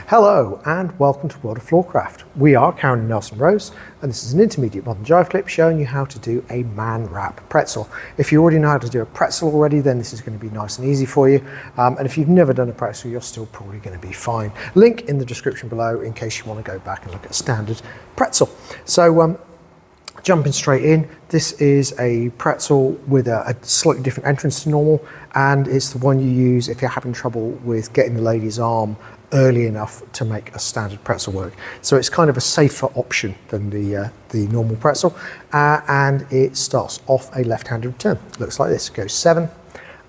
Hello and welcome to World of Floorcraft. We are Karen and Nelson Rose and this is an intermediate modern jive clip showing you how to do a man wrap pretzel. If you already know how to do a pretzel already, then this is going to be nice and easy for you. And if you've never done a pretzel, you're still probably going to be fine. Link in the description below in case you want to go back and look at a standard pretzel. So jumping straight in, this is a pretzel with a slightly different entrance to normal, and it's the one you use if you're having trouble with getting the lady's arm early enough to make a standard pretzel work. So it's kind of a safer option than the normal pretzel, and it starts off a left-handed return. Looks like this. It goes 7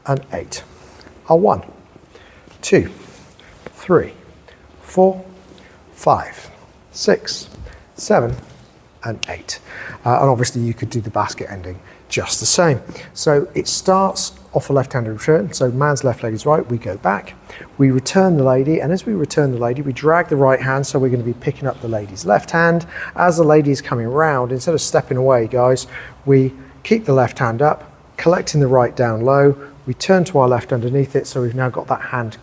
and 8. A 1, 2, 3, 4, 5, 6, 7 and 8. And obviously you could do the basket ending just the same. So it starts off a left-handed return, so man's left leg is right, we go back, we return the lady, and as we return the lady, we drag the right hand, so we're going to be picking up the lady's left hand. As the lady is coming around, instead of stepping away, guys, we keep the left hand up, collecting the right down low, we turn to our left underneath it, so we've now got that hand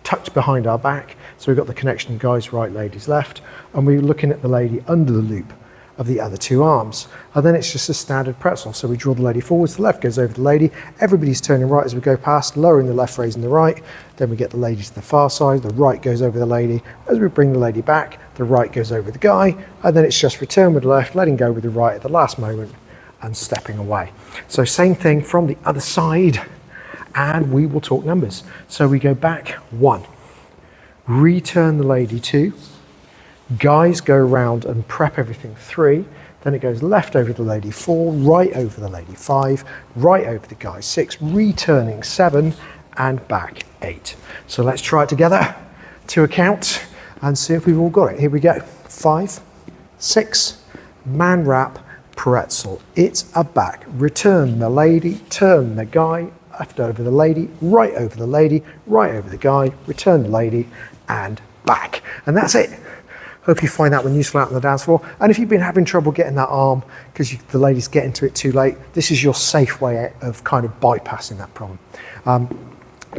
tucked behind our back, so we've got the connection guy's right, lady's left, and we're looking at the lady under the loop of the other two arms. And then it's just a standard pretzel. So we draw the lady forwards, the left goes over the lady, everybody's turning right as we go past, lowering the left, raising the right, then we get the lady to the far side, the right goes over the lady, as we bring the lady back, the right goes over the guy, and then it's just return with the left, letting go with the right at the last moment, and stepping away. So same thing from the other side, and we will talk numbers. So we go back 1, return the lady 2, guys go around and prep everything 3, then it goes left over the lady 4, right over the lady 5, right over the guy 6, returning 7 and back 8. So let's try it together to a count and see if we've all got it. Here we go. 5, 6, man wrap pretzel. It's a back. Return the lady, turn the guy, left over the lady, right over the lady, right over the guy, return the lady and back. And that's it. Hope you find that one useful out on the dance floor. And if you've been having trouble getting that arm because the lady's getting to it too late, this is your safe way of kind of bypassing that problem.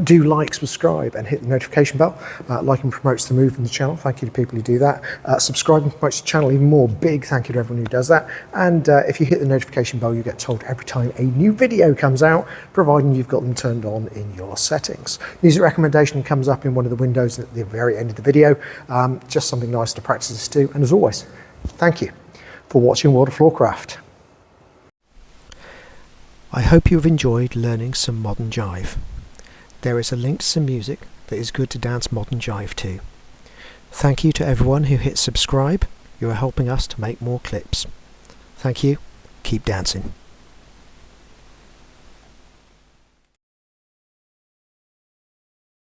Do like, subscribe and hit the notification bell. Liking promotes the move in the channel. Thank you to people who do that. Subscribing promotes the channel even more. Big thank you to everyone who does that. And if you hit the notification bell, you get told every time a new video comes out, providing you've got them turned on in your settings. Music recommendation comes up in one of the windows at the very end of the video. Just something nice to practice this to. And as always, thank you for watching World of Floorcraft. I hope you've enjoyed learning some modern jive. There is a link to some music that is good to dance modern jive to. Thank you to everyone who hit subscribe. You are helping us to make more clips. Thank you. Keep dancing.